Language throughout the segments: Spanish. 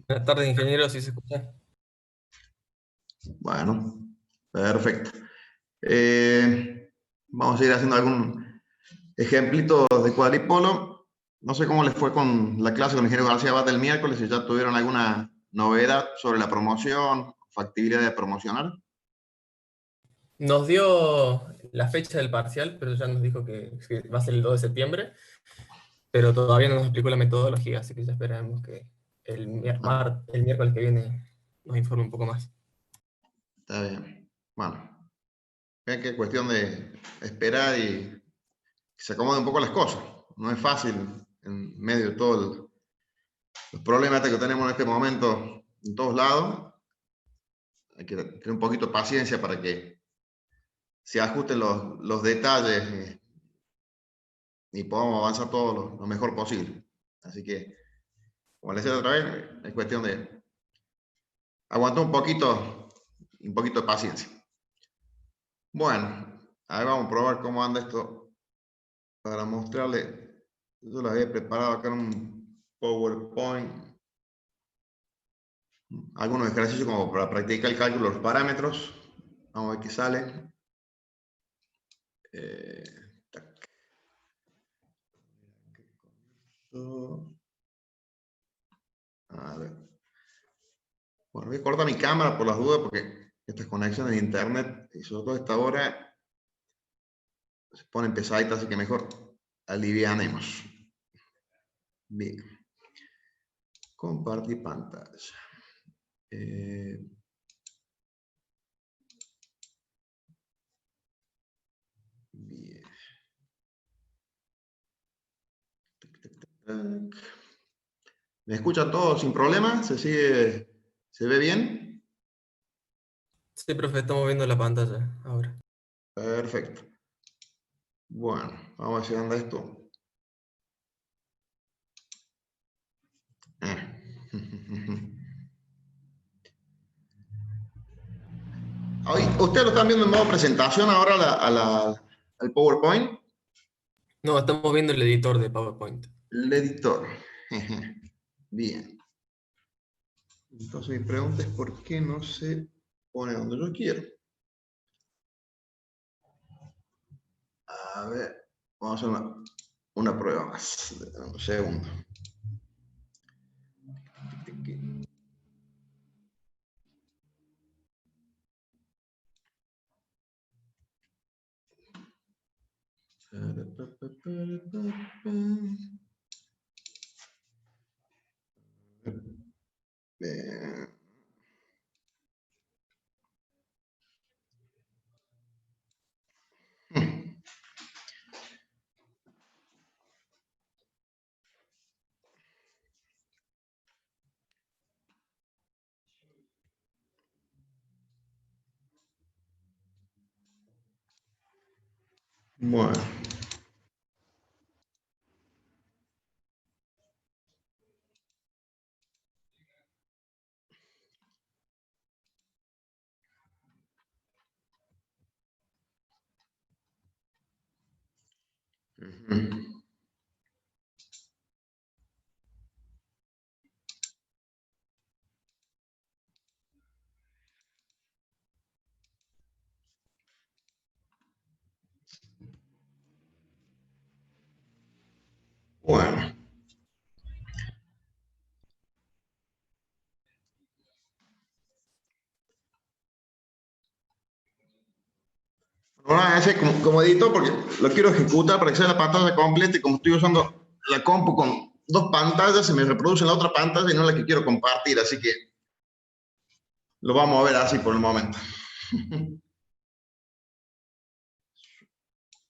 Buenas tardes, ingeniero, si se escucha. Bueno, perfecto. Vamos a ir haciendo algún ejemplito de cuadripolo. No sé cómo les fue con la clase con el ingeniero García Abad del miércoles, si ya tuvieron alguna novedad sobre la promoción, factibilidad de promocionar. Nos dio la fecha del parcial, pero ya nos dijo que va a ser el 2 de septiembre, pero todavía no nos explicó la metodología, así que ya esperamos que Ah, el miércoles que viene nos informe un poco más. está bien. Bueno, ven que es cuestión de esperar y que se acomoden un poco las cosas. No es fácil en medio de todos los problemas que tenemos en este momento en todos lados. Hay que tener un poquito de paciencia para que se ajusten los detalles y podamos avanzar todo lo mejor posible. Así que, como les decía otra vez, es cuestión de aguantar un poquito de paciencia. Bueno, ahí vamos a probar cómo anda esto para mostrarle. Yo lo había preparado acá en un PowerPoint, algunos ejercicios como para practicar el cálculo de los parámetros. Vamos a ver qué sale. Eh, a ver. Bueno, voy a cortar mi cámara por las dudas porque estas conexiones de internet y sobre todo a esta hora se ponen pesaditas, así que mejor alivianemos. Bien, compartir pantalla. Eh, bien. ¿Me escucha todo sin problema? ¿Se sigue? ¿Se ve bien? Sí, profe, estamos viendo la pantalla ahora. Perfecto. Bueno, vamos a ver si anda esto. Eh. Hoy, ¿ustedes lo están viendo en modo presentación ahora al PowerPoint? No, estamos viendo el editor de PowerPoint. El editor. Bien. Entonces mi pregunta es ¿por qué no se pone donde yo quiero? A ver, vamos a hacer una prueba más. Un segundo. Bien. Bueno. Bueno. Bueno, ese como edito porque lo quiero ejecutar para que sea la pantalla completa y como estoy usando la compu con dos pantallas, se me reproduce en la otra pantalla y no la que quiero compartir, así que lo vamos a ver así por el momento.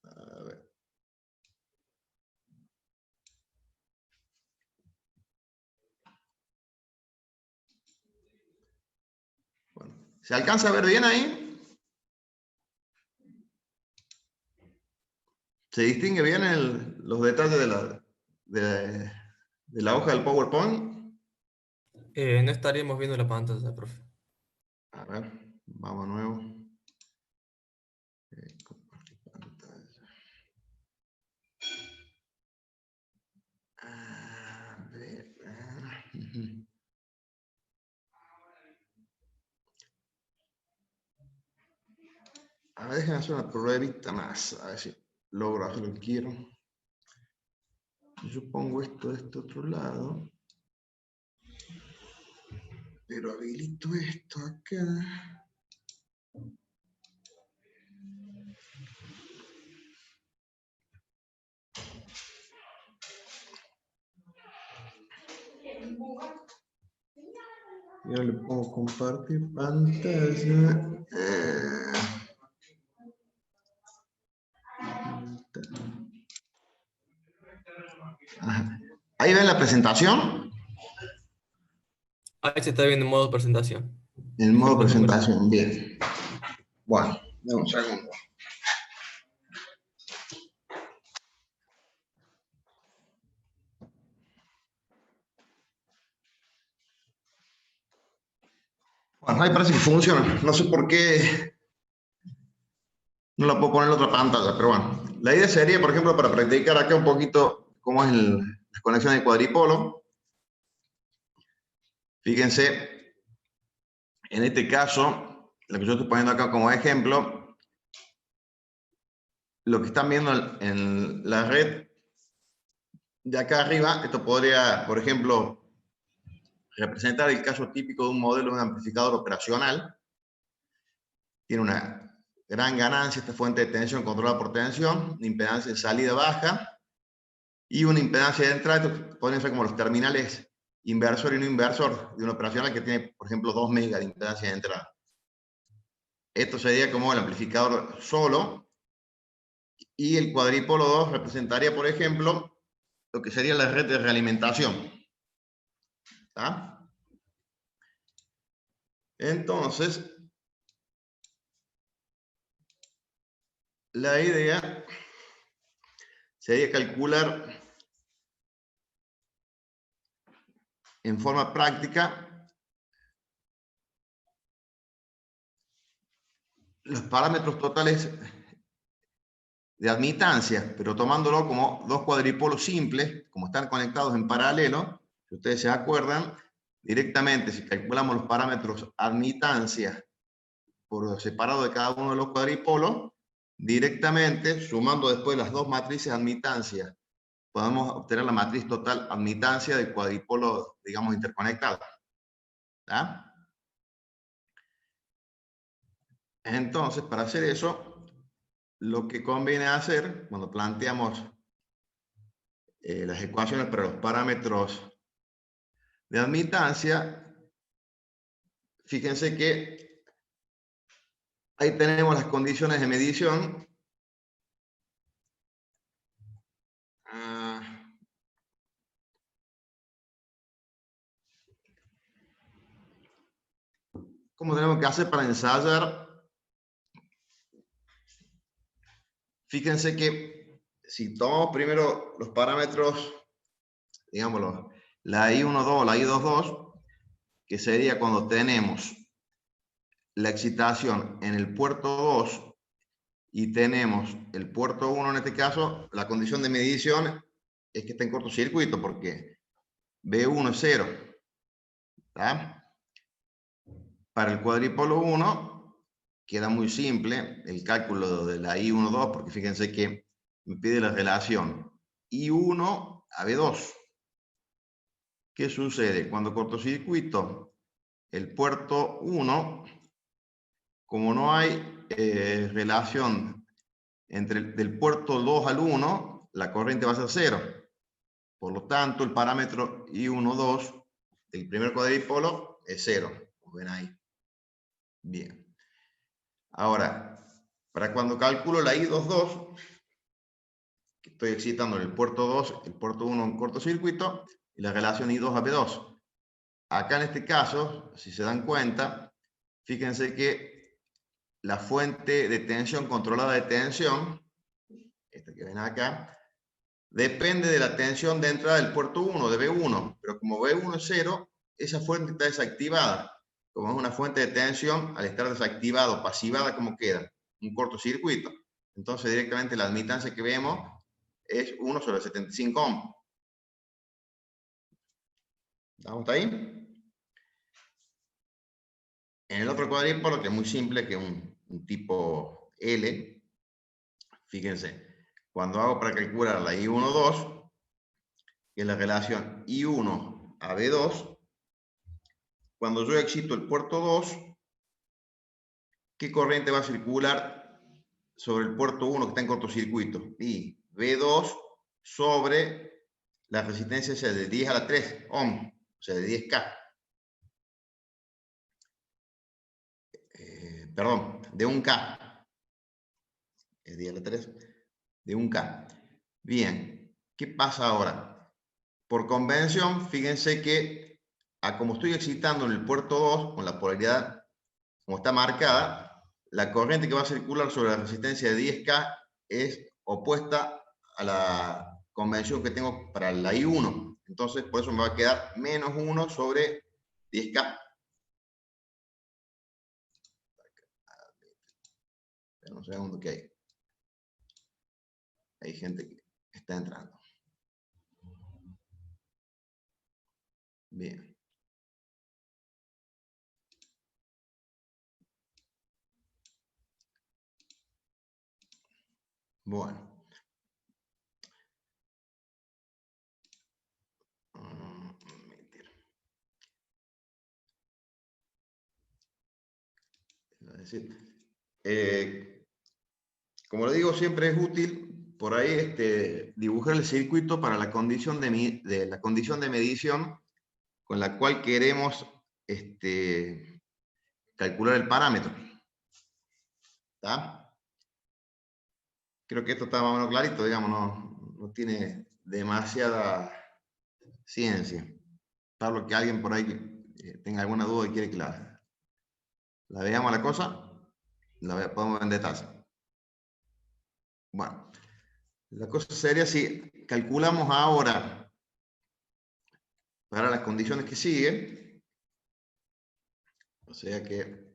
A ver. Bueno, ¿se alcanza a ver bien ahí? ¿Se distingue bien los detalles de, de la hoja del PowerPoint? No estaríamos viendo la pantalla, profe. A ver, vamos de nuevo. Compartir pantalla. A ver. déjenme hacer una pruebita más, a ver si logro hacer lo que quiero. Yo pongo esto de este otro lado, pero habilito esto acá. Y ahora le pongo compartir pantalla. Ajá. Ahí ven la presentación. Ahí se está viendo en modo presentación. En modo Ejemplos número. presentación, bien. Bueno, dame un segundo. Bueno, ahí parece que funciona. No sé por qué no la puedo poner en otra pantalla, pero bueno. La idea sería, por ejemplo, para practicar acá un poquito cómo es la conexión de cuadripolo. Fíjense, en este caso, lo que yo estoy poniendo acá como ejemplo, lo que están viendo en la red de acá arriba, esto podría, por ejemplo, representar el caso típico de un modelo de un amplificador operacional. Tiene una gran ganancia esta fuente de tensión controlada por tensión, una impedancia de salida baja y una impedancia de entrada. Estos podrían ser como los terminales inversor y no inversor de una operacional que tiene, por ejemplo, 2 megas de impedancia de entrada. Esto sería como el amplificador solo, y el cuadripolo 2 representaría, por ejemplo, lo que sería la red de realimentación. ¿Está? Entonces, la idea sería calcular en forma práctica los parámetros totales de admitancia, pero tomándolo como dos cuadripolos simples, como están conectados en paralelo. Si ustedes se acuerdan, directamente si calculamos los parámetros admitancia por separado de cada uno de los cuadripolos, directamente sumando después las dos matrices admitancia, podemos obtener la matriz total admitancia del cuadripolo, digamos, interconectado. ¿Ah? Entonces, para hacer eso, lo que conviene hacer cuando planteamos las ecuaciones para los parámetros de admitancia, fíjense que ahí tenemos las condiciones de medición. ¿Cómo tenemos que hacer para ensayar? Fíjense que si tomamos primero los parámetros, digámoslo, la I12, la I22, que sería cuando tenemos la excitación en el puerto 2 y tenemos el puerto 1 en este caso, la condición de medición es que está en cortocircuito porque B1 es 0. ¿Está? Para el cuadripolo 1 queda muy simple el cálculo de la I12, porque fíjense que me pide la relación I1 a B2. ¿Qué sucede? Cuando cortocircuito el puerto 1, como no hay relación entre del puerto 2 al 1, la corriente va a ser 0. Por lo tanto, el parámetro I12 del primer cuadripolo es 0. Como ven ahí. Bien. Ahora, para cuando calculo la I22, que estoy excitando en el puerto 2, el puerto 1 en cortocircuito, y la relación I2 a B2. Acá en este caso, si se dan cuenta, fíjense que la fuente de tensión controlada de tensión, esta que ven acá, depende de la tensión de entrada del puerto 1, de B1, pero como B1 es 0, esa fuente está desactivada. Como es una fuente de tensión, al estar desactivado, pasivada, ¿cómo queda? Un cortocircuito. Entonces directamente la admitancia que vemos es 1 sobre 75 ohms. ¿Estamos hasta ahí? En el otro cuadripolo, que es muy simple, que es un tipo L, fíjense, cuando hago para calcular la I1,2, que es la relación I1 a B2, cuando yo excito el puerto 2, ¿qué corriente va a circular sobre el puerto 1 que está en cortocircuito? Y B2 sobre la resistencia esa de 10 a la 3 ohm, o sea, de 10K. Perdón, de 1K. Es 10 a la 3, de 1K. Bien, ¿qué pasa ahora? Por convención, fíjense que como estoy excitando en el puerto 2, con la polaridad como está marcada, la corriente que va a circular sobre la resistencia de 10K es opuesta a la convención que tengo para la I1. Entonces, por eso me va a quedar menos 1 sobre 10K. Espera un segundo que hay gente que está entrando. Bien. Bueno. Mentira. Es decir, como lo digo, siempre es útil por ahí dibujar el circuito para la condición la condición de medición con la cual queremos calcular el parámetro. ¿Está? Creo que esto está más o menos clarito, digamos, no tiene demasiada ciencia. Salvo que alguien por ahí tenga alguna duda y quiere que la veamos la cosa, podemos ver en detalle. Bueno, la cosa sería si calculamos ahora para las condiciones que siguen, o sea ¿qué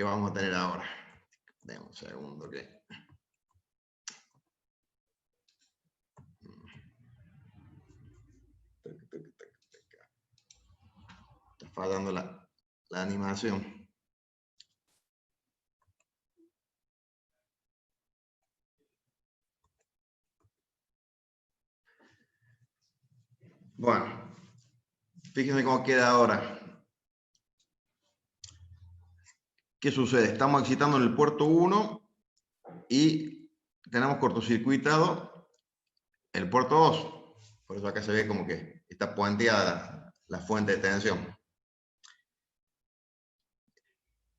vamos a tener ahora? Demos un segundo que... Está fallando la animación. Bueno, fíjense cómo queda ahora. ¿Qué sucede? Estamos excitando en el puerto 1 y tenemos cortocircuitado el puerto 2. Por eso acá se ve como que está puenteada la fuente de tensión.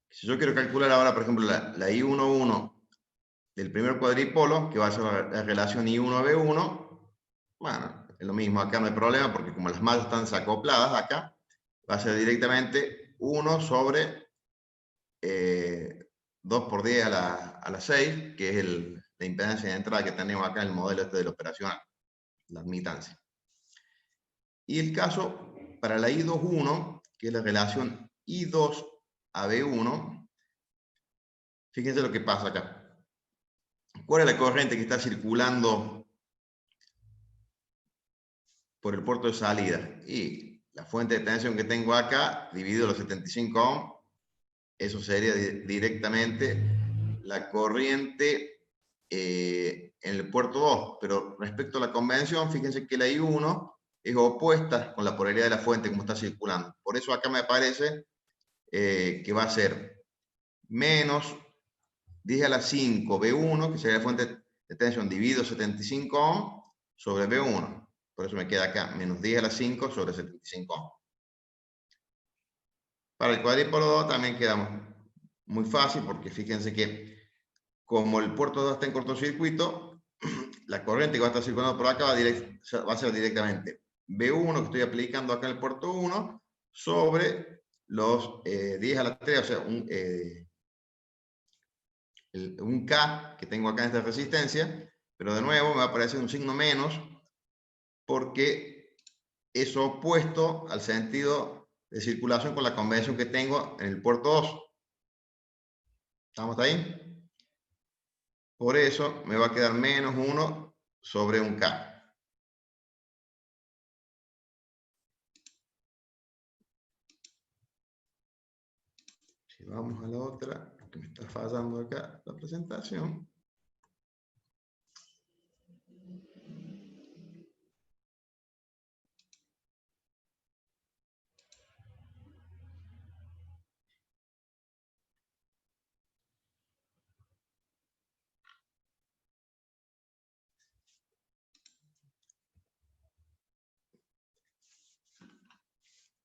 Si yo quiero calcular ahora, por ejemplo, la I11 del primer cuadripolo, que va a ser la relación I1 a B1, bueno, es lo mismo, acá no hay problema porque como las masas están desacopladas acá, va a ser directamente 1 sobre 2 por 10 a la 6, que es la impedancia de entrada que tenemos acá en el modelo del operacional, la admitancia. Y el caso para la I21, que es la relación I2 a B1, fíjense lo que pasa acá. ¿Cuál es la corriente que está circulando por el puerto de salida? Y la fuente de tensión que tengo acá, dividido los 75 ohm, eso sería directamente la corriente en el puerto 2. Pero respecto a la convención, fíjense que la I1 es opuesta con la polaridad de la fuente como está circulando. Por eso acá me aparece que va a ser menos 10 a la 5 B1, que sería la fuente de tensión, dividido 75 ohm sobre B1. Por eso me queda acá, menos 10 a la 5 sobre 75 ohm. Para el cuadripolo 2 también queda muy fácil, porque fíjense que como el puerto 2 está en cortocircuito, la corriente que va a estar circulando por acá va a ser directamente B1, que estoy aplicando acá en el puerto 1, sobre los 10 a la 3, o sea, un K que tengo acá en esta resistencia, pero de nuevo me va a aparecer un signo menos, porque es opuesto al sentido de circulación con la convención que tengo en el puerto 2. ¿Estamos ahí? Por eso me va a quedar menos 1 sobre un K. Vamos a la otra, que me está fallando acá la presentación.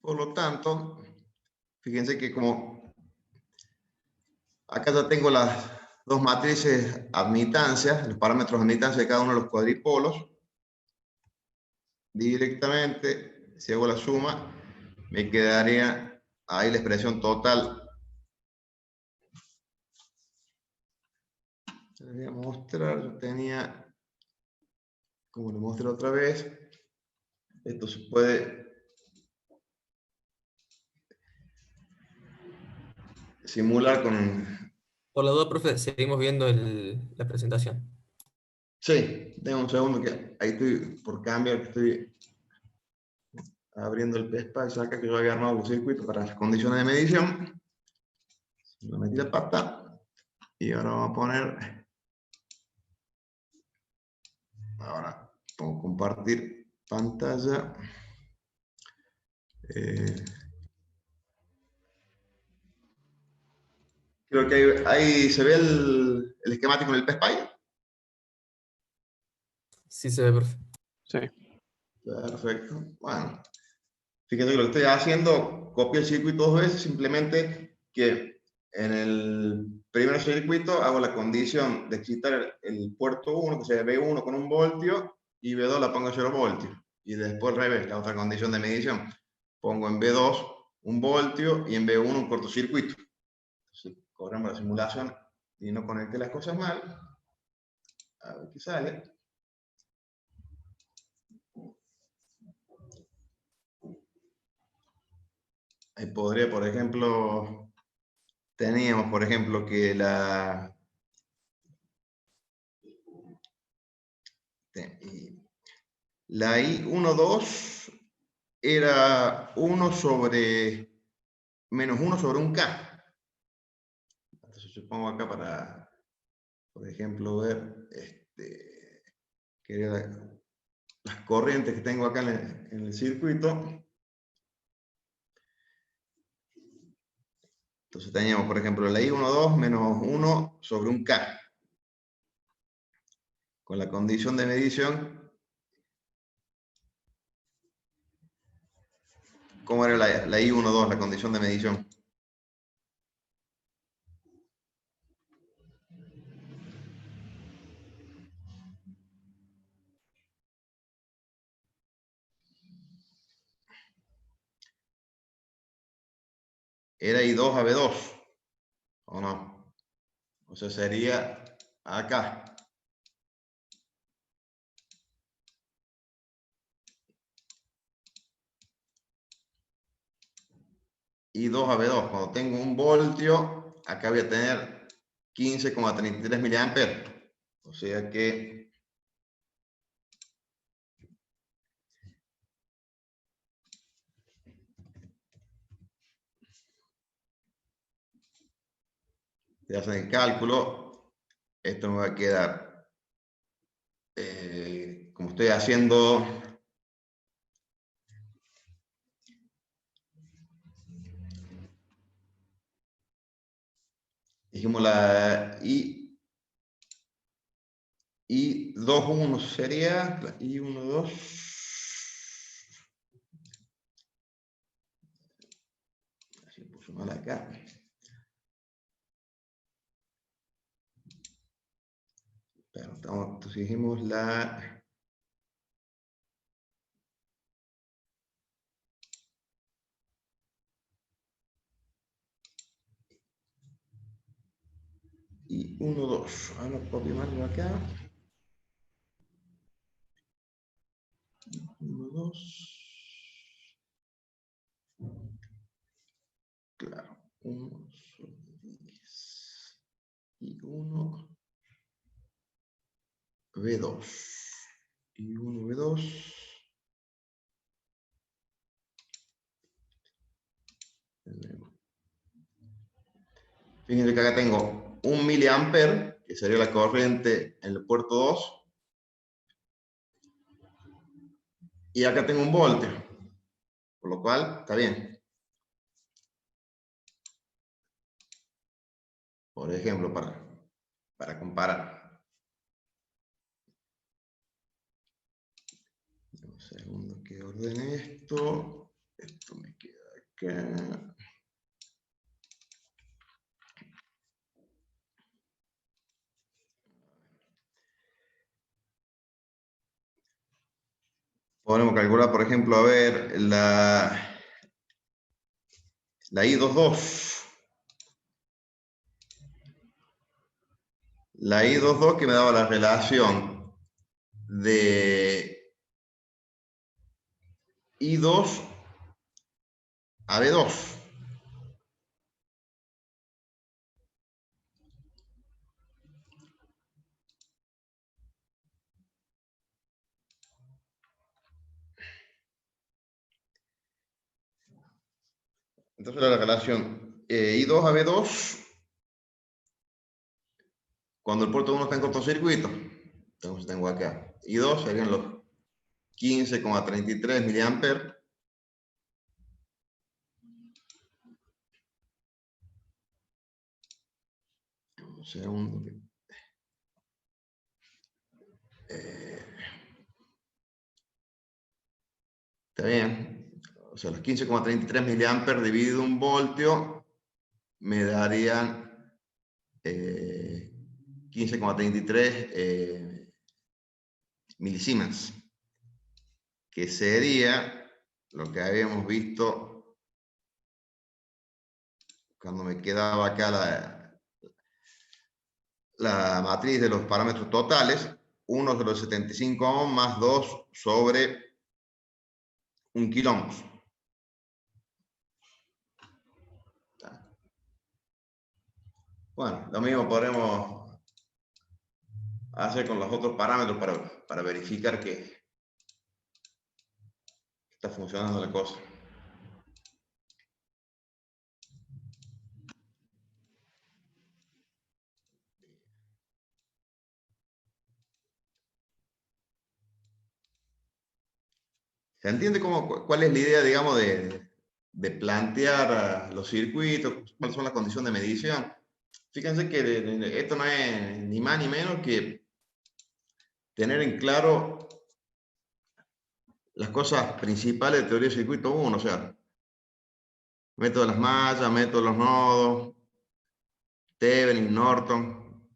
Por lo tanto, fíjense que como acá ya tengo las dos matrices admitancias, los parámetros de admitancia de cada uno de los cuadripolos, directamente, si hago la suma, me quedaría ahí la expresión total. Les voy a mostrar, yo tenía, como lo mostré otra vez, esto se puede simular con... Por la duda, profe, seguimos viendo la presentación. Sí, denme un segundo que ahí estoy por cambiar, estoy abriendo el PSPAC, saca que yo había armado un circuito para las condiciones de medición. Me metí la pata y ahora vamos a poner... Ahora pongo compartir pantalla. Creo que ahí se ve el esquemático en el PSPAC. Sí se ve, profe. Sí. Perfecto. Bueno, fíjense que lo que estoy haciendo, copio el circuito dos veces, simplemente que en el primer circuito hago la condición de excitar el puerto 1, que sea B1 con 1 voltio, y B2 la pongo a 0 voltios. Y después al revés, la otra condición de medición. Pongo en B2 1 voltio y en B1 un cortocircuito. Entonces, corremos la simulación y no conecté las cosas mal. A ver qué sale. Ahí podría, por ejemplo, teníamos, por ejemplo, que la I12 era 1 sobre menos 1 sobre un K. Entonces yo pongo acá para, por ejemplo, ver que las corrientes que tengo acá en el circuito. Entonces teníamos, por ejemplo, la I12 menos 1 sobre un K. Con la condición de medición, ¿cómo era la I12, la condición de medición? Era I2 a B2, ¿o no? O sea, sería acá. I2 a B2. Cuando tengo 1 voltio, acá voy a tener 15,33 miliamperes. O sea que si hacen el cálculo, esto me va a quedar, como estoy haciendo, dijimos la I21 sería, la I12, así puso mal acá. Pero entonces dijimos la I12. Ahora copio mal acá. 1, 2. Claro, 1 sobre 10. Y 1 B2. Y 1 B2. Fíjense que acá tengo 1 miliamper, que sería la corriente en el puerto 2. Y acá tengo un voltio, por lo cual está bien. Por ejemplo, para comparar. Un segundo que ordene esto. Esto me queda acá. Podemos calcular, por ejemplo, a ver, la I22. La I22 que me daba la relación de I2 a B2. Entonces la relación I2 a B2 cuando el puerto 1 está en cortocircuito. Entonces tengo acá I2 serían los 15,33 miliamperes. Un segundo. Está bien. O sea, los 15,33 miliamperes dividido un voltio me darían 15,33 milisiemens, que sería lo que habíamos visto cuando me quedaba acá la matriz de los parámetros totales, 1 sobre 75 ohms más 2 sobre 1 kilómetro. Bueno, lo mismo podremos hacer con los otros parámetros para verificar que está funcionando la cosa. ¿Se entiende cuál es la idea, digamos, de plantear los circuitos? ¿Cuáles son las condiciones de medición? Fíjense que esto no es ni más ni menos que tener en claro las cosas principales de teoría de circuito 1, o sea, método de las mallas, método de los nodos, Thevenin, Norton,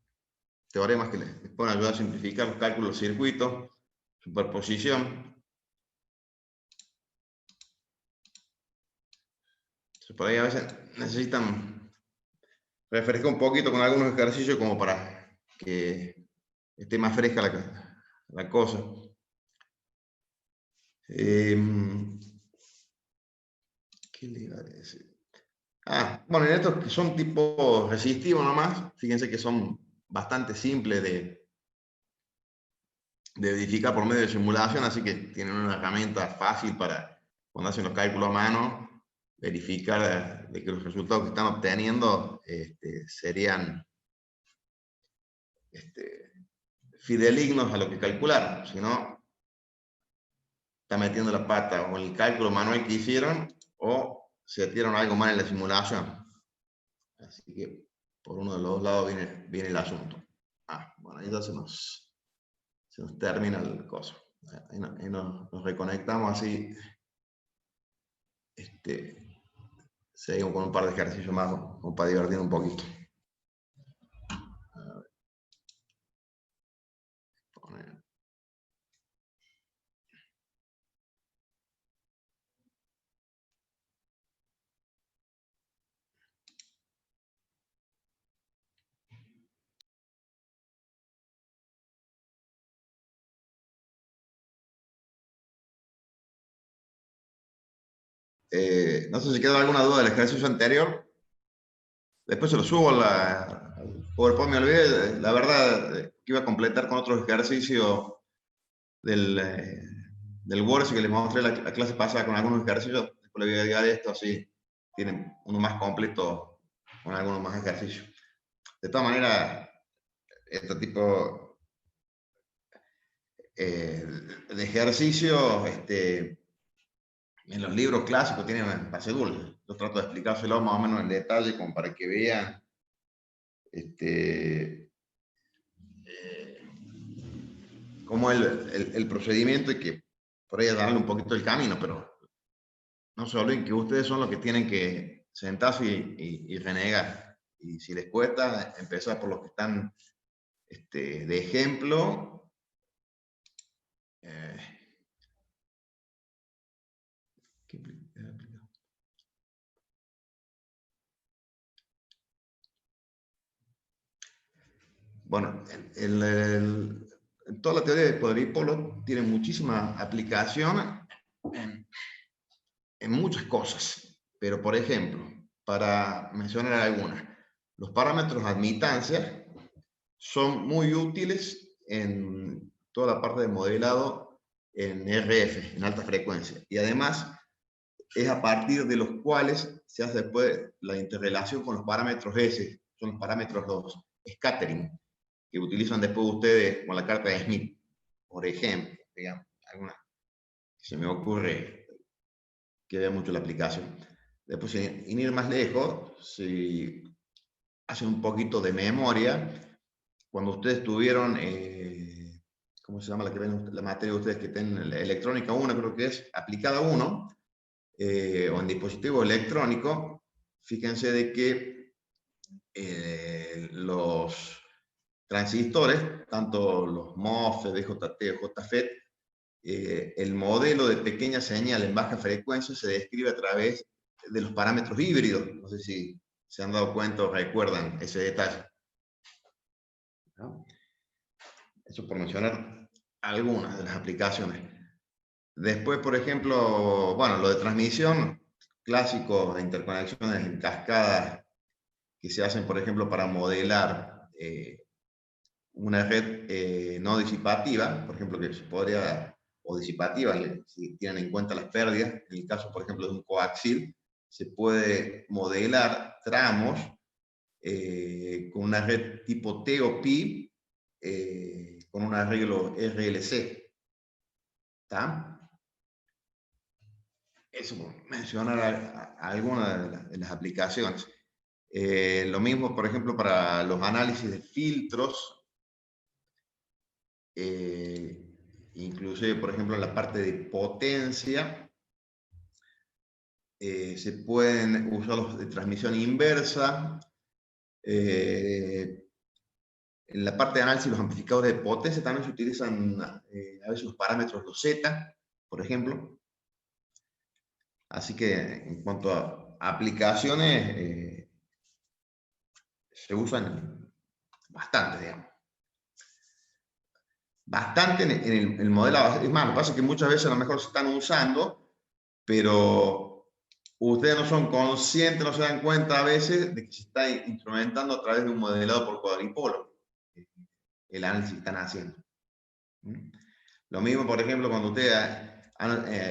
teoremas que les pueden ayudar a simplificar los cálculos de circuitos, superposición. Por ahí a veces necesitan refrescar un poquito con algunos ejercicios como para que esté más fresca la cosa. ¿Qué le iba a decir? Bueno, en estos que son tipo resistivos nomás, fíjense que son bastante simples de verificar por medio de simulación, así que tienen una herramienta fácil para cuando hacen los cálculos a mano, verificar de que los resultados que están obteniendo serían fidelignos a lo que calcularon. Si no, está metiendo la pata o en el cálculo manual que hicieron o se tiraron algo mal en la simulación. Así que por uno de los dos lados viene el asunto. Bueno, ahí ya se nos termina el coso. Ahí nos reconectamos así. Seguimos con un par de ejercicios más como para divertirnos un poquito. No sé si queda alguna duda del ejercicio anterior. Después se lo subo al PowerPoint, me olvidé. La verdad, que iba a completar con otros ejercicios del Word, que les mostré la clase pasada con algunos ejercicios. Después le voy a agregar esto, así tienen uno más completo con algunos más ejercicios. De todas maneras, este tipo de ejercicio, en los libros clásicos tienen base dulce. Yo trato de explicárselo más o menos en detalle, como para que vean cómo el procedimiento, y que por ahí darle un poquito el camino, pero no se olviden que ustedes son los que tienen que sentarse y renegar. Y si les cuesta, empezar por los que están de ejemplo. Bueno, toda la teoría de cuadripolo tiene muchísima aplicación en muchas cosas, pero por ejemplo, para mencionar algunas, los parámetros de admitancia son muy útiles en toda la parte de modelado en RF, en alta frecuencia, y además es a partir de los cuales se hace después la interrelación con los parámetros S, son los parámetros los scattering, que utilizan después ustedes con la carta de Smith, por ejemplo, digamos, alguna se me ocurre que vea mucho la aplicación. Después, sin ir más lejos, si hacen un poquito de memoria, cuando ustedes tuvieron, ¿cómo se llama la que ven la materia de ustedes que tienen electrónica 1, creo que es aplicada 1, o en dispositivo electrónico, fíjense de que los transistores, tanto los MOSFET, DJT, JFET, el modelo de pequeña señal en baja frecuencia se describe a través de los parámetros híbridos. No sé si se han dado cuenta o recuerdan ese detalle. ¿No? Eso por mencionar algunas de las aplicaciones. Después, por ejemplo, bueno, lo de transmisión, clásico de interconexiones en cascada que se hacen, por ejemplo, para modelar una red no disipativa, por ejemplo, que se podría, o disipativa, si tienen en cuenta las pérdidas, en el caso, por ejemplo, de un coaxil, se puede modelar tramos con una red tipo T o Pi, con un arreglo RLC. ¿Está? Eso por mencionar algunas de las aplicaciones. Lo mismo, por ejemplo, para los análisis de filtros, inclusive, por ejemplo, en la parte de potencia, se pueden usar los de transmisión inversa. En la parte de análisis, los amplificadores de potencia también se utilizan a veces los parámetros, los Z, por ejemplo. Así que en cuanto a aplicaciones, se usan bastante, digamos. Bastante en el modelado. Es más, lo que pasa es que muchas veces a lo mejor se están usando, pero ustedes no son conscientes, no se dan cuenta a veces de que se está instrumentando a través de un modelado por cuadripolo, el análisis que están haciendo. Lo mismo, por ejemplo, cuando usted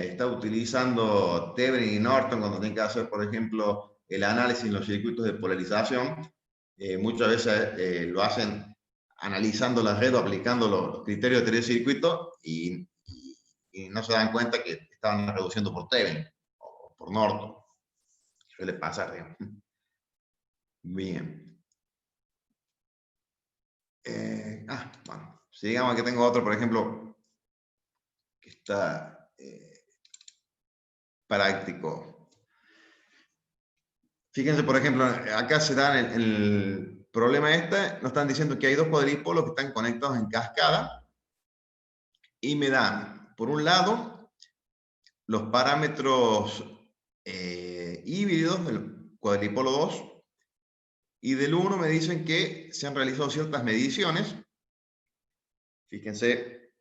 está utilizando Thevenin y Norton, cuando tiene que hacer, por ejemplo, el análisis en los circuitos de polarización, muchas veces lo hacen analizando la red o aplicando los criterios de teoría de circuito y no se dan cuenta que estaban reduciendo por Thevenin o por Norton. Suele pasar, digamos. Bien. Bueno, si digamos que tengo otro, por ejemplo, que está práctico. Fíjense, por ejemplo, acá se da el problema nos están diciendo que hay dos cuadripolos que están conectados en cascada y me dan, por un lado, los parámetros híbridos del cuadripolo 2 y del 1 me dicen que se han realizado ciertas mediciones. Fíjense,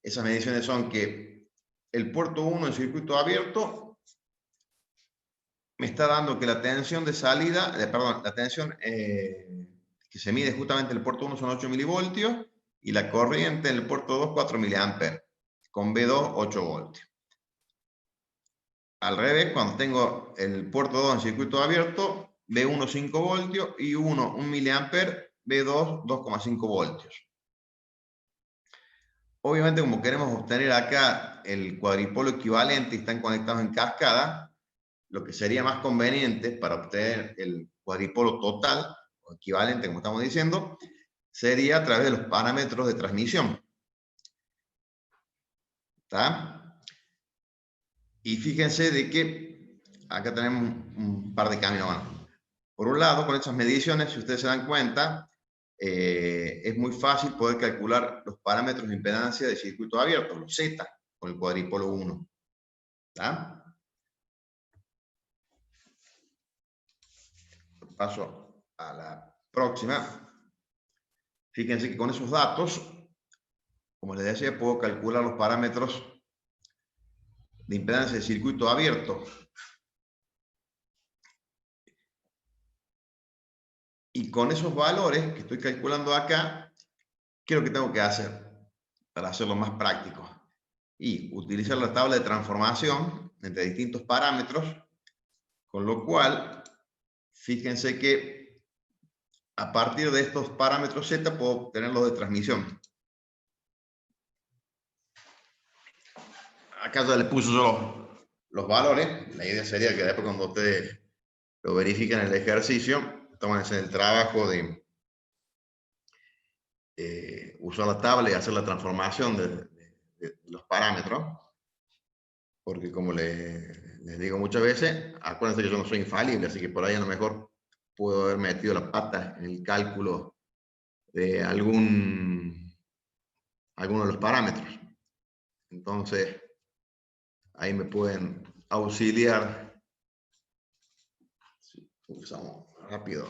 esas mediciones son que el puerto 1 en circuito abierto me está dando que la tensión de salida, la tensión que se mide justamente en el puerto 1 son 8 milivoltios y la corriente en el puerto 2 4 miliamperes, con B2 8 voltios. Al revés, cuando tengo el puerto 2 en circuito abierto, B1 5 voltios y 1 miliamper, B2 2,5 voltios. Obviamente, como queremos obtener acá el cuadripolo equivalente y están conectados en cascada, lo que sería más conveniente para obtener el cuadripolo total o equivalente, como estamos diciendo, sería a través de los parámetros de transmisión. ¿Está? Y fíjense de que acá tenemos un par de caminos. Bueno, por un lado, con estas mediciones, si ustedes se dan cuenta, es muy fácil poder calcular los parámetros de impedancia de circuito abierto, los Z, con el cuadripolo 1. ¿Está? Paso a la próxima. Fíjense que con esos datos, como les decía, puedo calcular los parámetros de impedancia de circuito abierto. Y con esos valores que estoy calculando acá, ¿qué es lo que tengo que hacer para hacerlo más práctico? Y utilizar la tabla de transformación entre distintos parámetros, con lo cual, fíjense que a partir de estos parámetros Z puedo obtener los de transmisión. Acá ya le puse yo los valores. La idea sería que después, cuando ustedes lo verifiquen en el ejercicio, tómense el trabajo de usar la tabla y hacer la transformación de los parámetros, porque como les digo muchas veces, acuérdense que yo no soy infalible, así que por ahí a lo mejor puedo haber metido la pata en el cálculo de alguno de los parámetros. Entonces, ahí me pueden auxiliar. Si usamos rápido.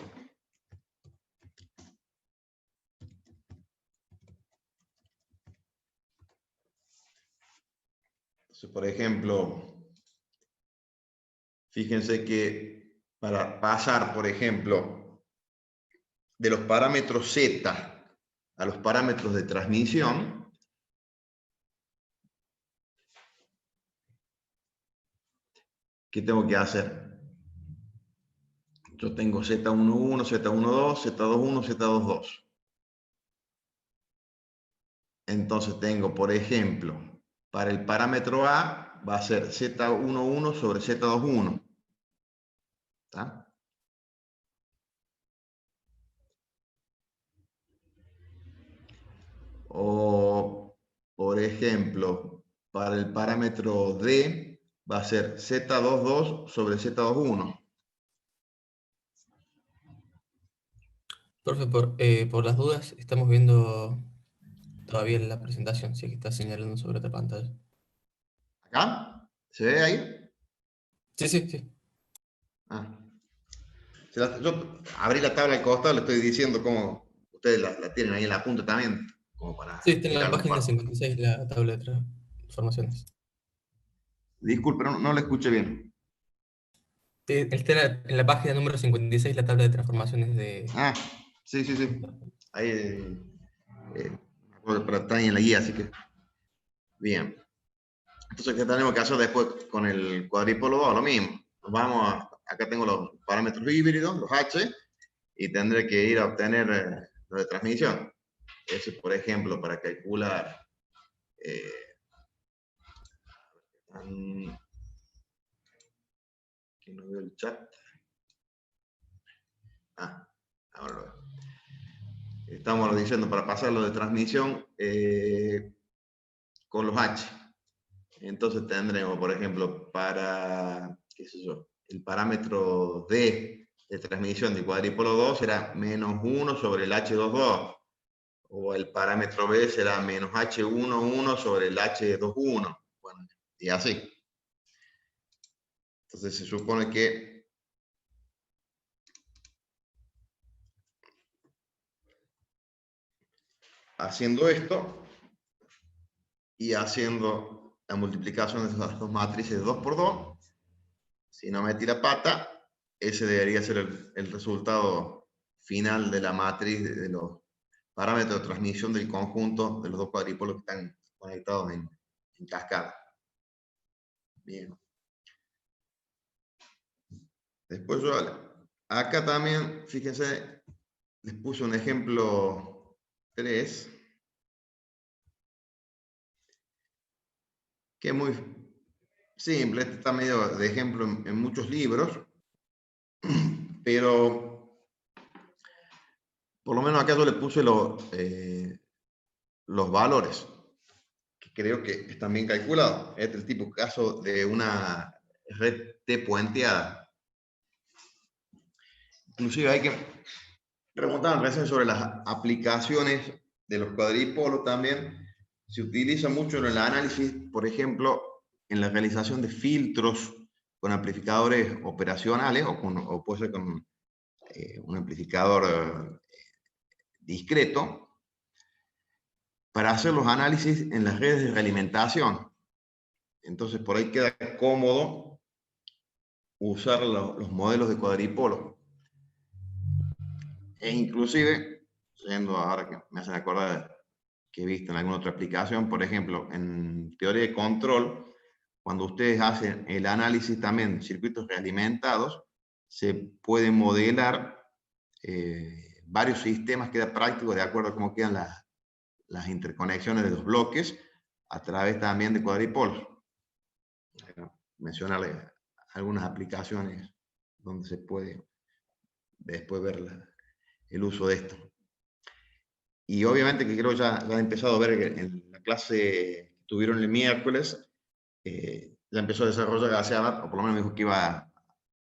Entonces, por ejemplo, fíjense que para pasar, por ejemplo, de los parámetros Z a los parámetros de transmisión, ¿qué tengo que hacer? Yo tengo Z11, Z12, Z21, Z22. Entonces tengo, por ejemplo, para el parámetro A va a ser Z11 sobre Z21. ¿Está? O, por ejemplo, para el parámetro D va a ser Z22 sobre Z21. Profe, por las dudas, estamos viendo todavía la presentación, sí que está señalando sobre otra pantalla. ¿Acá? ¿Se ve ahí? Sí, sí, sí. Ah. Yo abrí la tabla al costado, le estoy diciendo cómo ustedes la tienen ahí en la punta también, como para Sí, está en la mirarlo página mejor. 56, la tabla de transformaciones. Disculpe, no la escuché bien. Está en la página número 56, la tabla de transformaciones de... Ah, sí, sí, sí. Ahí, me acuerdo, pero está ahí en la guía, así que bien. Entonces, ¿qué tenemos que hacer después con el cuadripolo 2? Lo mismo. Acá tengo los parámetros híbridos, los H, y tendré que ir a obtener los de transmisión. Ese, por ejemplo, para calcular que no veo el chat. Ah, ahora lo veo. Estamos diciendo para pasarlo de transmisión con los H. Entonces tendremos, por ejemplo, para, qué sé yo, el parámetro D de transmisión del cuadripolo 2 será menos 1 sobre el H22. O el parámetro B será menos H11 sobre el H21. Bueno, y así. Entonces se supone que haciendo esto y haciendo la multiplicación de esas dos matrices de 2 por 2, si no metí la pata, ese debería ser el resultado final de la matriz de los parámetros de transmisión del conjunto de los dos cuadrípolos que están conectados en cascada. Bien. Después yo Acá también, fíjense, les puse un ejemplo 3, que es muy simple. Este está medio de ejemplo en muchos libros, pero por lo menos acá yo le puse los valores, que creo que están bien calculados. Este es el tipo caso de una red T puenteada. Inclusive hay que preguntar recién sobre las aplicaciones de los cuadripolos también. Se utiliza mucho en el análisis, por ejemplo, en la realización de filtros con amplificadores operacionales o puede ser con un amplificador discreto para hacer los análisis en las redes de realimentación. Entonces, por ahí queda cómodo usar los modelos de cuadripolo. E inclusive, yendo ahora que me hacen acordar que he visto en alguna otra aplicación, por ejemplo, en teoría de control, cuando ustedes hacen el análisis también de circuitos realimentados, se pueden modelar varios sistemas, queda práctico de acuerdo a cómo quedan las interconexiones de los bloques a través también de cuadripolos. Mencionarle algunas aplicaciones donde se puede después ver el uso de esto. Y obviamente que creo ya han empezado a ver que en la clase que tuvieron el miércoles, ya empezó a desarrollar Gaseaba, o por lo menos me dijo que iba a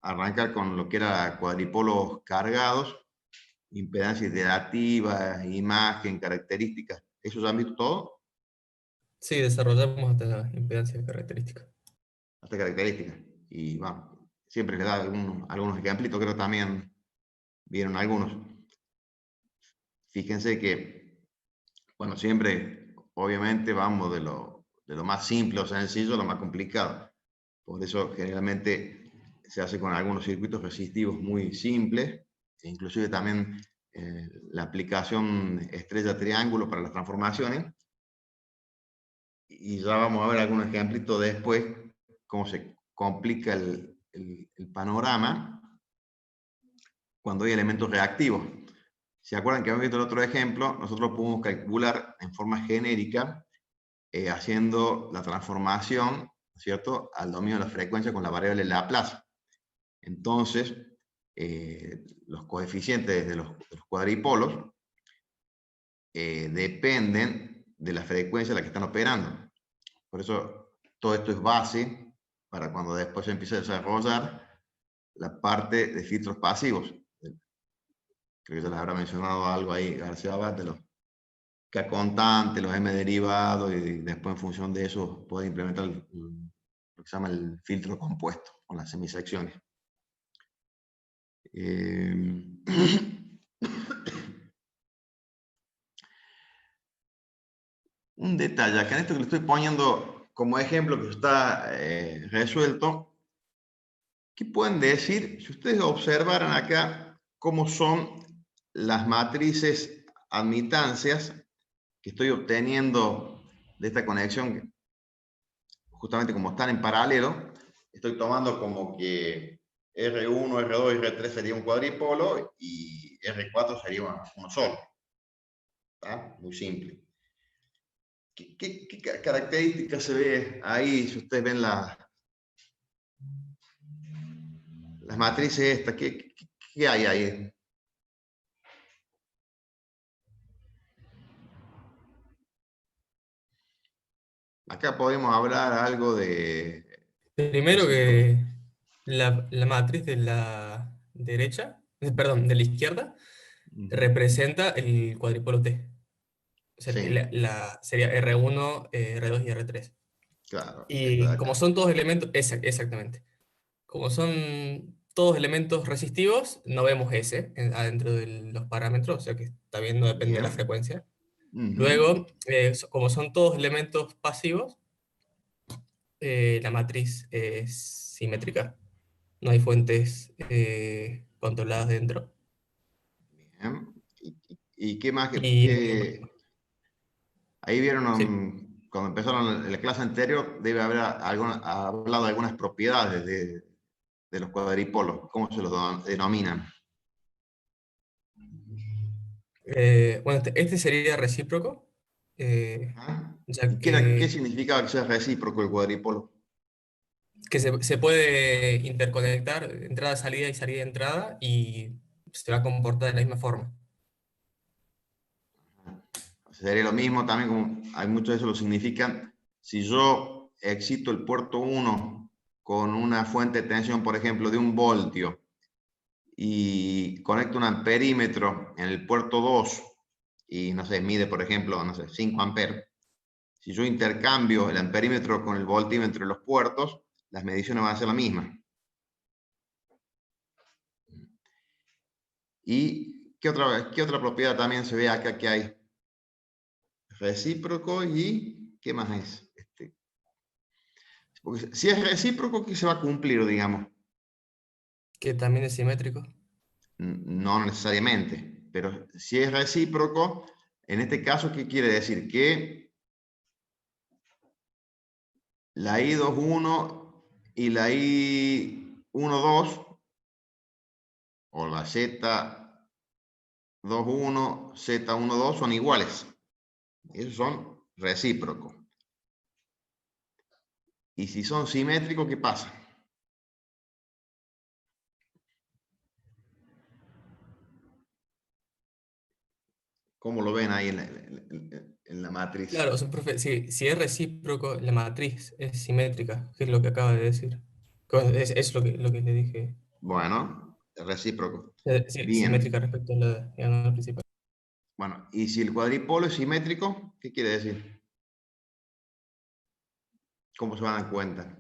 arrancar con lo que era cuadripolos cargados, impedancia iterativa, imagen, características. ¿Eso ya han visto todo? Sí, desarrollamos hasta impedancia característica. Hasta características. Y bueno, siempre les da algunos ejemplitos, creo también vieron algunos. Fíjense que, bueno, siempre, obviamente, vamos de lo más simple o sencillo a lo más complicado. Por eso, generalmente, se hace con algunos circuitos resistivos muy simples, e inclusive también la aplicación estrella-triángulo para las transformaciones. Y ya vamos a ver algunos ejemplitos después, cómo se complica el panorama cuando hay elementos reactivos. ¿Se acuerdan que habíamos visto el otro ejemplo? Nosotros podemos calcular en forma genérica, haciendo la transformación, ¿cierto?, al dominio de la frecuencia con la variable Laplace. Entonces, los coeficientes de los cuadripolos dependen de la frecuencia a la que están operando. Por eso, todo esto es base para cuando después se empiece a desarrollar la parte de filtros pasivos. Creo que se les habrá mencionado algo ahí, García Abad, de los K constante, los M derivados, y después en función de eso puede implementar lo que se llama el filtro compuesto, con las semisecciones. Un detalle, acá en esto que le estoy poniendo como ejemplo que está resuelto, ¿qué pueden decir si ustedes observaran acá cómo son las matrices admitancias que estoy obteniendo de esta conexión? Justamente como están en paralelo, estoy tomando como que R1, R2 y R3 sería un cuadripolo y R4 sería uno solo. ¿Está? Muy simple. ¿Qué características se ve ahí? Si ustedes ven las matrices estas, ¿qué hay ahí? Acá podemos hablar algo de Primero recíproco. que la matriz de la derecha, perdón, de la izquierda, representa el cuadripolo T. O sea, Sí, sería R1, R2 y R3. claro, esto de Y como acá. son todos elementos, exactamente. Como son todos elementos resistivos, no vemos S adentro de los parámetros, o sea que también no depende de la Bien. frecuencia. Uh-huh. Luego, como son todos elementos pasivos, la matriz es simétrica. No hay fuentes controladas dentro. Bien. ¿Y qué más? Y Ahí vieron, sí, cuando empezaron en la clase anterior, debe haber hablado de algunas propiedades de los cuadripolos? ¿Cómo se los denominan? Bueno, este sería recíproco, ¿Ah? ya ¿Y qué que, significa que sea recíproco el cuadripolo? se puede interconectar entrada-salida y salida-entrada y se va a comportar de la misma forma. Sería lo mismo también, como hay muchos de eso lo significan. Si yo excito el puerto 1 con una fuente de tensión, por ejemplo, de 1 voltio, y conecto un amperímetro en el puerto 2 y, no sé, mide, por ejemplo, no sé, 5 amperes. Si yo intercambio el amperímetro con el voltímetro de los puertos, las mediciones van a ser las mismas. ¿Y qué otra propiedad también se ve acá que hay? Recíproco y ¿qué más es? Porque si es recíproco, ¿qué se va a cumplir, digamos? Que también es simétrico. No necesariamente, pero si es recíproco, en este caso, ¿qué quiere decir? Que la I21 y la I12 o la Z21, Z12 son iguales. Esos son recíprocos. Y si son simétricos, ¿qué pasa? ¿Cómo lo ven ahí en la matriz? Claro, o sea, profe, si es recíproco, la matriz es simétrica, que es lo que acaba de decir. Es lo que le dije. Bueno, recíproco. Sí, simétrica Bien. respecto a la diagonal principal. Bueno, y si el cuadripolo es simétrico, ¿qué quiere decir? ¿Cómo se van a dar cuenta?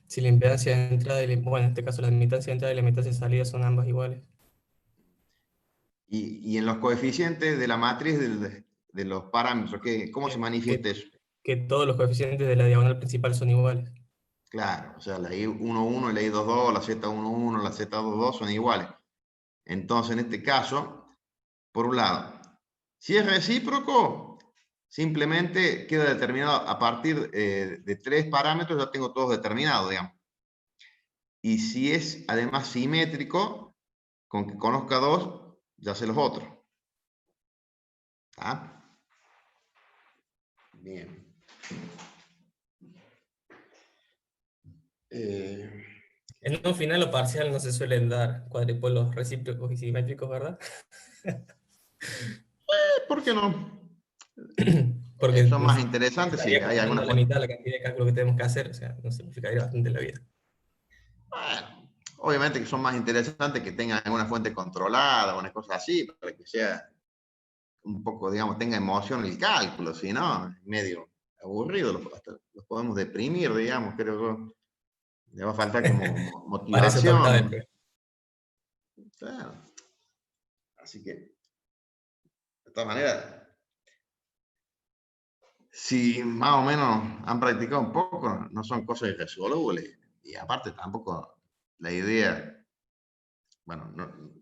Si la impedancia de entrada y bueno, en este caso la admitancia de entrada y la admitancia de salida son ambas iguales. Y en los coeficientes de la matriz de los parámetros, ¿cómo se Que, manifiesta que, eso? que todos los coeficientes de la diagonal principal son iguales. Claro, o sea, la I11 y la I22, la Z11, la Z22 son iguales. Entonces, en este caso, por un lado, si es recíproco, simplemente queda determinado a partir de 3 parámetros, ya tengo todos determinados, digamos. Y si es además simétrico, con que conozca 2, ya sé los otros. ¿Está? Bien. Eh, En un final o parcial no se suelen dar cuadripolos recíprocos y simétricos, ¿verdad? ¿Por qué no? Porque Son más interesantes si estaría hay alguna cortando la fuente. mitad la cantidad de cálculo que tenemos que hacer, o sea, nos simplificaría bastante la vida. Bueno, obviamente que son más interesantes que tengan alguna fuente controlada o una cosa así, para que sea un poco, digamos, tenga emoción el cálculo, si no, es medio aburrido, hasta los podemos deprimir, digamos, creo yo. Le va a faltar como Para eso tocaba el motivación. profe. Claro. Así que, de todas maneras, si más o menos han practicado un poco, no son cosas irresolubles. Y aparte, tampoco la idea, bueno,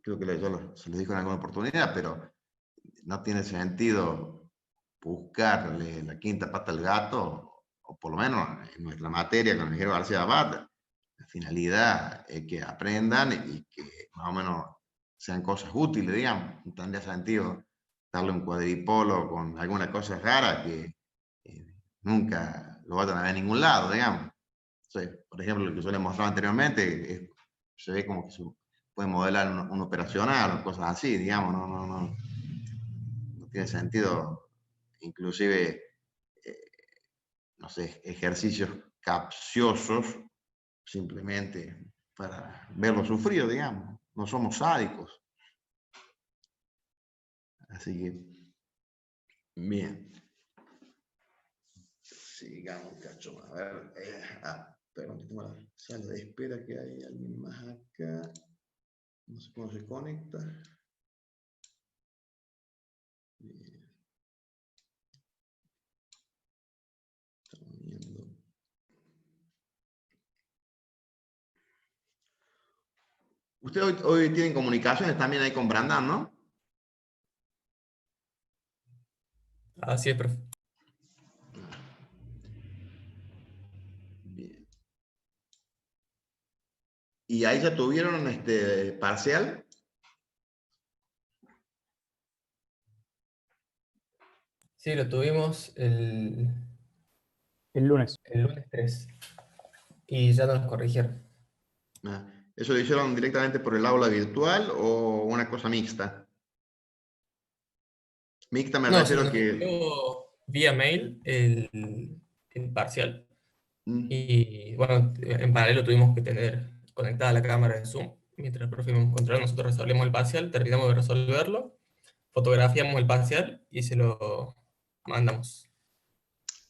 creo que se les dijo en alguna oportunidad, pero no tiene sentido buscarle la quinta pata al gato, o por lo menos en nuestra materia con el ingeniero García Abad, la finalidad es que aprendan y que más o menos sean cosas útiles, digamos. No tendría sentido darle un cuadripolo con alguna cosa rara que nunca lo vayan a ver en ningún lado, digamos. Entonces, por ejemplo, lo que yo les mostraba anteriormente, se ve como que se puede modelar un operacional o cosas así, digamos, no tiene sentido, inclusive, eh, no sé, ejercicios capciosos simplemente para verlo sufrir, digamos. No somos sádicos. Así que, bien. Sigamos, cacho. A ver, perdón, tengo la sala de espera que hay alguien más acá. No sé cómo se conecta. Bien, estamos viendo. Ustedes hoy tienen comunicaciones también ahí con Brandon, ¿no? Así es, profe. Bien. ¿Y ahí ya tuvieron parcial? Sí, lo tuvimos El lunes. el lunes 3 y ya nos corrigieron. Ah, ¿eso lo hicieron directamente por el aula virtual o una cosa mixta? Mixta me No, se refiero a nos que... envió vía mail el parcial. Mm, Y bueno, en paralelo tuvimos que tener conectada la cámara de Zoom. Mientras el profe íbamos controlando, nosotros resolvemos el parcial, terminamos de resolverlo, fotografiamos el parcial y se lo mandamos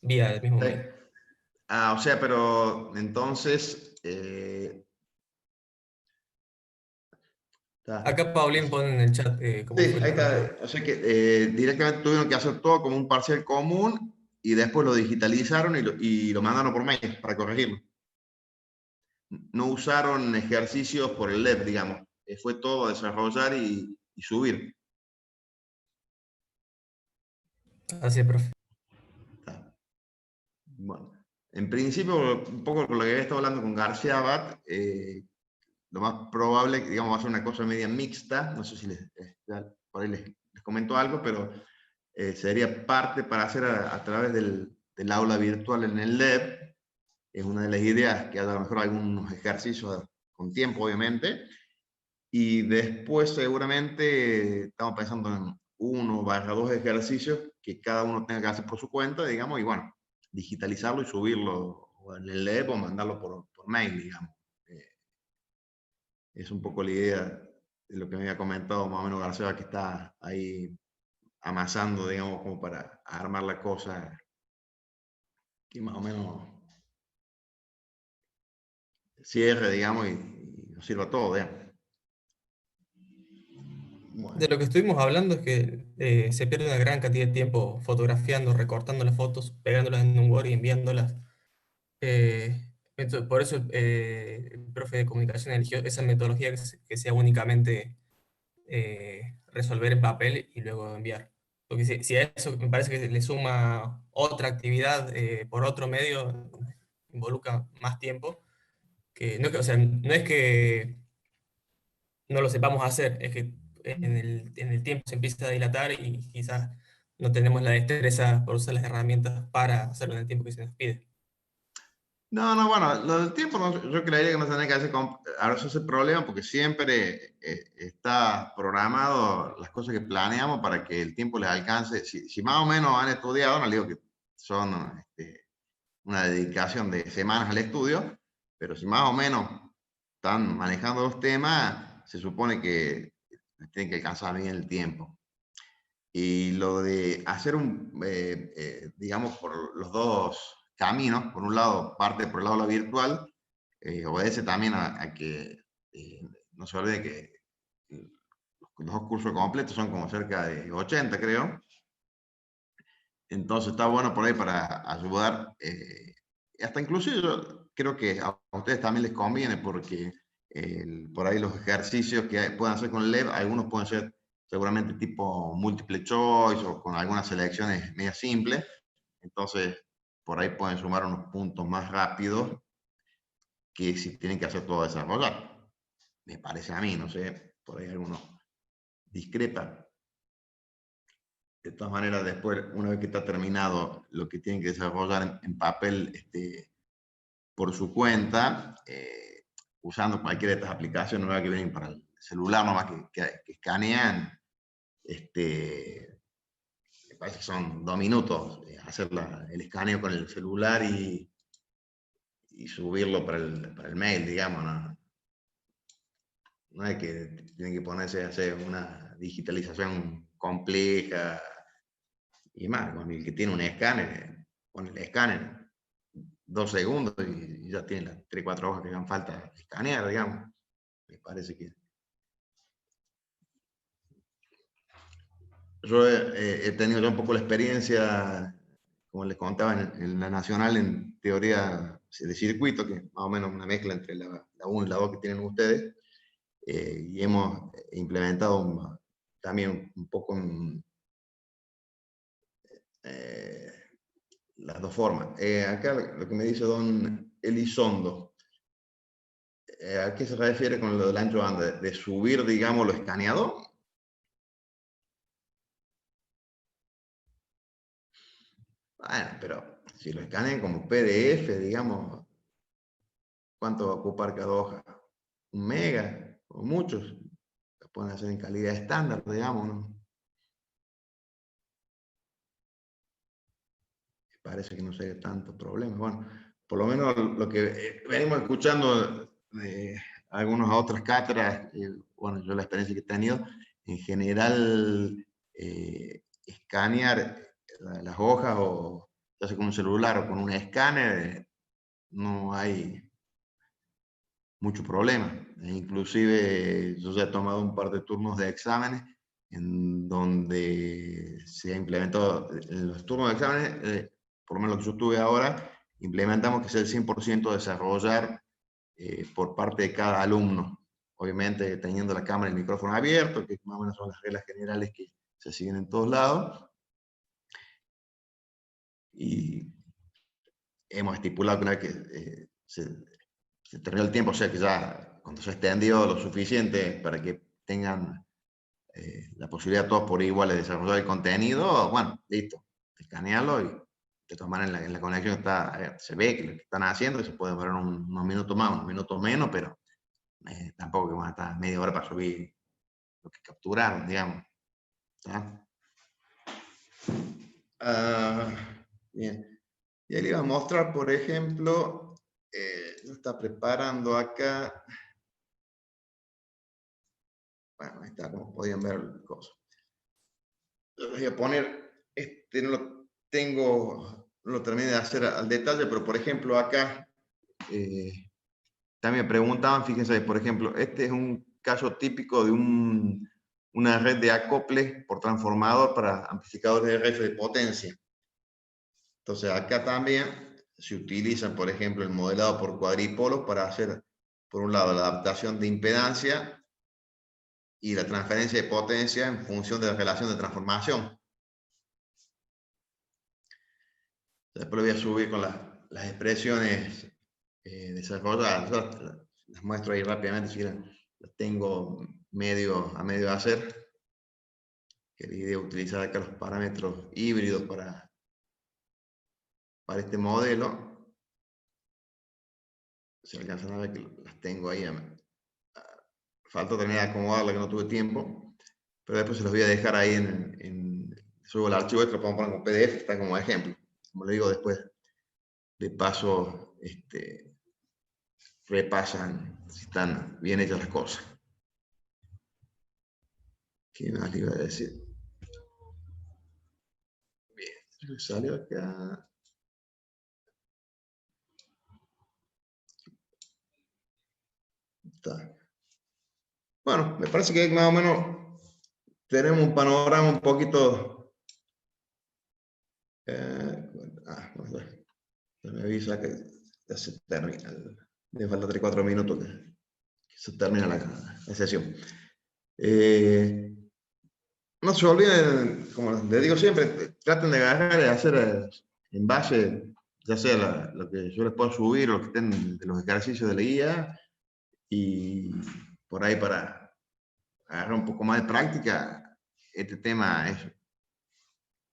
vía el mismo mail. o sea, pero entonces... está. Acá Paulín pone en el chat cómo Sí, fue el ahí traslado. está. O sea que directamente tuvieron que hacer todo como un parcial común y después lo digitalizaron y lo mandaron por mail para corregirlo. No usaron ejercicios por el LEP, digamos. Fue todo desarrollar y subir. Así es, profe. Está. Bueno, en principio, un poco con lo que había estado hablando con García Abad, lo más probable, digamos, va a ser una cosa media mixta. No sé si por ahí les comento algo, pero sería parte para hacer a través del aula virtual en el LEP. Es una de las ideas, que haya a lo mejor algunos ejercicios con tiempo, obviamente. Y después seguramente estamos pensando en 1 o 2 ejercicios que cada uno tenga que hacer por su cuenta, digamos, y bueno, digitalizarlo y subirlo o en el LEP o mandarlo por mail, digamos. Eh, es un poco la idea de lo que me había comentado más o menos García, que está ahí amasando, digamos, como para armar la cosa que más o menos cierre, digamos, y nos sirva todo, digamos. De Bueno, lo que estuvimos hablando es que se pierde una gran cantidad de tiempo fotografiando, recortando las fotos, pegándolas en un Word y enviándolas. Por eso el profe de comunicación eligió esa metodología que sea únicamente resolver en papel y luego enviar. Porque si a eso me parece que le suma otra actividad por otro medio, involucra más tiempo, o sea, no es que no lo sepamos hacer, es que en el tiempo se empieza a dilatar y quizás no tenemos la destreza por usar las herramientas para hacerlo en el tiempo que se nos pide. no, bueno, lo del tiempo yo creería que no tiene que hacer ahora eso es el problema porque siempre está programado las cosas que planeamos para que el tiempo les alcance. Si más o menos han estudiado, no le digo que son una dedicación de semanas al estudio, pero si más o menos están manejando los temas, se supone que les tienen que alcanzar bien el tiempo. Y lo de hacer digamos, por los dos caminos, por un lado, parte por el aula virtual, obedece también a que no se olvide que los 2 cursos completos son como cerca de 80, creo. Entonces está bueno por ahí para ayudar. Hasta inclusive yo creo que a ustedes también les conviene porque por ahí los ejercicios que puedan hacer con el LEV, algunos pueden ser seguramente tipo multiple choice o con algunas selecciones media simples. Entonces, por ahí pueden sumar unos puntos más rápidos que si tienen que hacer todo desarrollar. Me parece a mí, no sé, por ahí algunos discrepan. De todas maneras, después, una vez que está terminado lo que tienen que desarrollar en papel por su cuenta, usando cualquiera de estas aplicaciones nuevas que vienen para el celular, nomás que escanean, me parece que son 2 minutos, hacer el escaneo con el celular y subirlo para el mail, digamos, ¿no? No hay que, tienen que ponerse a hacer una digitalización compleja y más. Con el que tiene un escáner, pone el escáner 2 segundos y ya tiene las 3, 4 hojas que hagan falta escanear, digamos. Me parece que... Yo he tenido ya un poco la experiencia, como les contaba, en la nacional en teoría de circuito, que es más o menos una mezcla entre la 1 y la 2 que tienen ustedes, y hemos implementado también un poco eh, las 2 formas. Acá lo que me dice don Elizondo, ¿A qué se refiere con lo del ancho de banda? ¿De subir, digamos, lo escaneado? Bueno, pero si lo escanean como PDF, digamos, ¿cuánto va a ocupar cada hoja? ¿Un mega? O muchos. Lo pueden hacer en calidad estándar, digamos, ¿no? Parece que no sería tanto problema. Bueno, por lo menos lo que venimos escuchando de algunas otras cátedras, bueno, yo la experiencia que he tenido, en general, escanear las hojas, o ya sea con un celular o con un escáner, no hay mucho problema. Inclusive yo ya he tomado un par de turnos de exámenes en donde se ha implementado, en los turnos de exámenes, por lo menos lo que yo tuve ahora, implementamos que sea el 100% desarrollar por parte de cada alumno. Obviamente teniendo la cámara y el micrófono abierto, que más o menos son las reglas generales que se siguen en todos lados. Y hemos estipulado que una vez que se terminó el tiempo, o sea que ya cuando se extendió lo suficiente para que tengan la posibilidad todos por igual de desarrollar el contenido, bueno, listo, escanearlo y de todas maneras en la conexión está, se ve que lo que están haciendo, se puede demorar unos minutos más, unos minutos menos, pero tampoco que van a estar media hora para subir lo que capturaron, digamos. Ah, bien. Y ahí le iba a mostrar, por ejemplo, está preparando acá. Bueno, ahí está, como podían ver el coso. Lo voy a poner, no lo tengo, no lo terminé de hacer al detalle, pero por ejemplo acá, también me preguntaban, fíjense, por ejemplo, este es un caso típico de una red de acople por transformador para amplificadores de RF de potencia. Entonces acá también se utilizan, por ejemplo, el modelado por cuadripolos para hacer, por un lado, la adaptación de impedancia y la transferencia de potencia en función de la relación de transformación. Después lo voy a subir con las expresiones desarrolladas. Las muestro ahí rápidamente, si quieren. Las tengo a medio hacer. Quería utilizar acá los parámetros híbridos para este modelo. Se alcanzan a ver que las tengo ahí. Falta terminar de acomodarla, que no tuve tiempo. Pero después se los voy a dejar ahí subo el archivo este, lo pongo como PDF, está como ejemplo. Como le digo, después de paso, repasan si están bien hechas las cosas. ¿Qué más le iba a decir? Bien, salió acá. Está. Bueno, me parece que más o menos tenemos un panorama un poquito. Bueno, me avisa que ya se termina. Me falta 3-4 minutos que se termina la sesión. No se olviden, como les digo siempre, traten de agarrar y hacer en base, ya sea lo que yo les puedo subir o lo que estén de los ejercicios de la guía, y por ahí para agarrar un poco más de práctica. Este tema es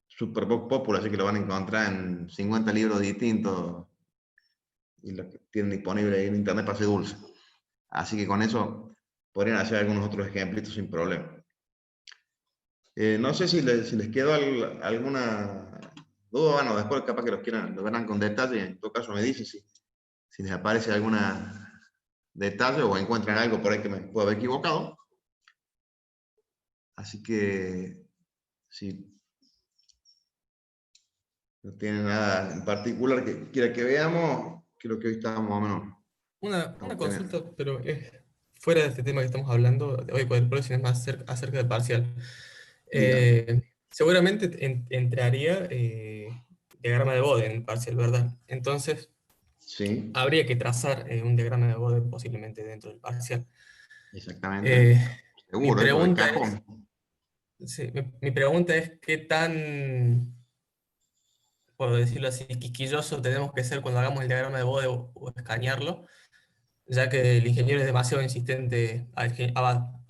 súper popular, así que lo van a encontrar en 50 libros distintos y lo que tienen disponible en internet para hacer dulce. Así que con eso podrían hacer algunos otros ejemplitos sin problema. No sé si les quedó alguna duda. Bueno, después capaz que lo verán con detalle. En todo caso me dicen si les aparece alguna detalle o encuentran algo por ahí que me pueda haber equivocado. Así que si no tienen nada en particular que quiera que veamos, creo que hoy estamos más o menos. Una Estamos teniendo. consulta, pero es fuera de este tema que estamos hablando de hoy, con el próximo es más acerca del parcial. Dígame. Seguramente entraría diagrama de Bode en el parcial, ¿verdad? Entonces, Sí, habría que trazar un diagrama de Bode posiblemente dentro del parcial. exactamente. Eh, mi Seguro, eso de pregunta es, cajón. sí, mi pregunta es qué tan, por decirlo así, quisquilloso tenemos que ser cuando hagamos el diagrama de Bode o escanearlo, ya que el ingeniero es demasiado insistente,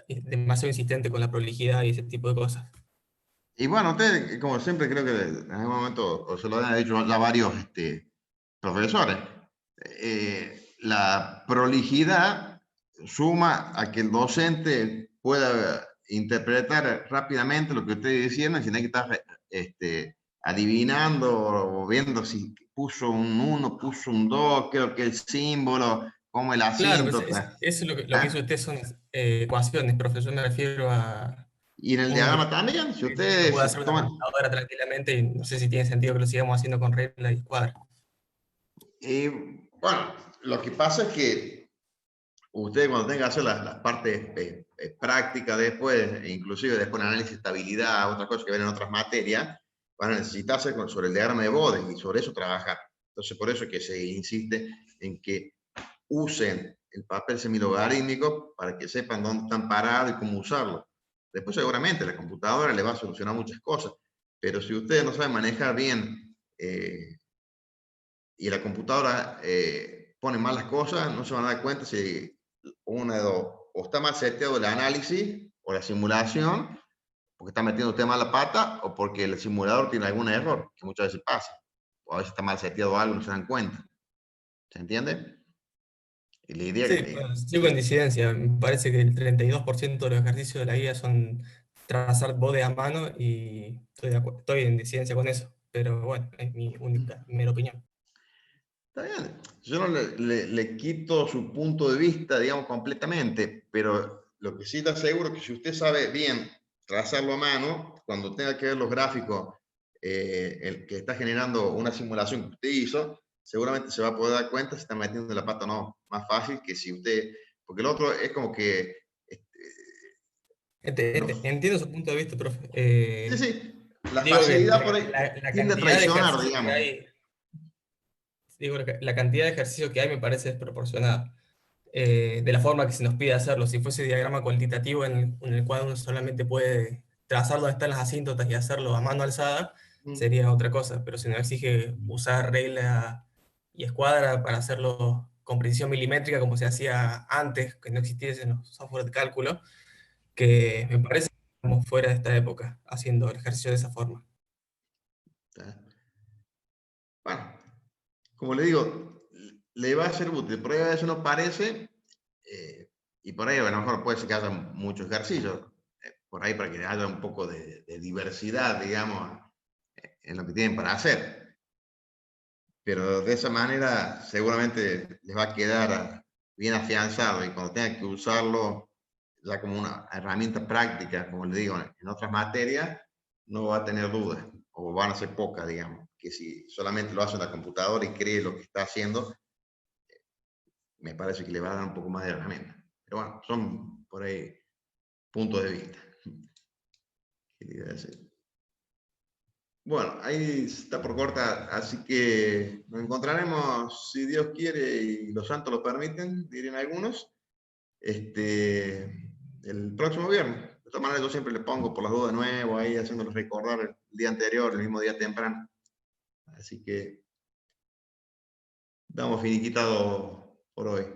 demasiado insistente con la prolijidad y ese tipo de cosas. Y bueno, usted, como siempre, creo que en algún momento, o se lo han dicho ya varios profesores, la prolijidad suma a que el docente pueda interpretar rápidamente lo que usted está diciendo sin tener que estar adivinando o viendo si puso un 1, puso un 2, creo que el símbolo, como el Claro, pues asíntotas. eso es lo que dice ¿Ah? usted son ecuaciones, profe. Yo me refiero a Y en el un diagrama también, si lo ustedes puede hacer una toman. computadora tranquilamente y no sé si tiene sentido que lo sigamos haciendo con regla y escuadra. Bueno, lo que pasa es que usted cuando tenga que hacer las partes prácticas después, e inclusive después el análisis de estabilidad, otras cosas que ven en otras materias, van a necesitar hacer sobre el diagrama de Bode y sobre eso trabajar. Entonces, por eso es que se insiste en que usen el papel semilogarítmico para que sepan dónde están parados y cómo usarlo. Después, seguramente, la computadora le va a solucionar muchas cosas, pero si ustedes no saben manejar bien y la computadora pone mal las cosas, no se van a dar cuenta si una de dos, o está mal seteado el análisis o la simulación, porque está metiendo usted mal la pata, o porque el simulador tiene algún error, que muchas veces pasa, o a veces está mal seteado algo y no se dan cuenta. ¿Se entiende? Y la idea Sí, que... bueno, sigo en disidencia. Me parece que el 32% de los ejercicios de la guía son trazar bode a mano y estoy en disidencia con eso. Pero bueno, es mi única, mera opinión. Está bien. Yo no le quito su punto de vista, digamos, completamente, pero lo que sí está seguro es que si usted sabe bien trazarlo a mano, cuando tenga que ver los gráficos, el que está generando una simulación que usted hizo, seguramente se va a poder dar cuenta si está metiendo la pata o no. Más fácil que si usted, porque el otro es como que, no, Entiendo su punto de vista, profe. sí, sí, la Digo que facilidad por ahí la tiende a cantidad de traicionar, ejercicios que digamos. hay, digo, la cantidad de ejercicios que hay me parece desproporcionada. De la forma que se nos pide hacerlo. Si fuese diagrama cuantitativo en el cual uno solamente puede trazar dónde están las asíntotas y hacerlo a mano alzada, Mm. sería otra cosa. Pero si no exige usar regla y escuadra para hacerlo con precisión milimétrica, como se hacía antes, que no existiesen los software de cálculo, que me parece que estamos fuera de esta época haciendo el ejercicio de esa forma. Bueno, como le digo, le va a ser útil. Por ahí a veces no parece, y por ahí a lo mejor puede ser que haya muchos ejercicios, por ahí para que haya un poco de diversidad, digamos, en lo que tienen para hacer. Pero de esa manera seguramente les va a quedar bien afianzado y cuando tengan que usarlo ya como una herramienta práctica, como le digo, en otras materias, no va a tener dudas, o van a ser pocas, digamos, que si solamente lo hace en la computadora y cree lo que está haciendo, me parece que le va a dar un poco más de herramienta. Pero bueno, son por ahí puntos de vista. Bueno, ahí está por corta, así que nos encontraremos, si Dios quiere y los santos lo permiten, dirían algunos, el próximo viernes. De todas maneras, yo siempre le pongo por las dudas de nuevo, ahí haciéndolos recordar el día anterior, el mismo día temprano. Así que damos finiquitado por hoy.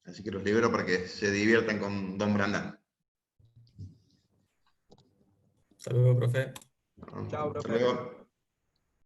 Así que los libero para que se diviertan con Don Brandán. Saludos, profe. Bueno, Chao, hasta profe. luego.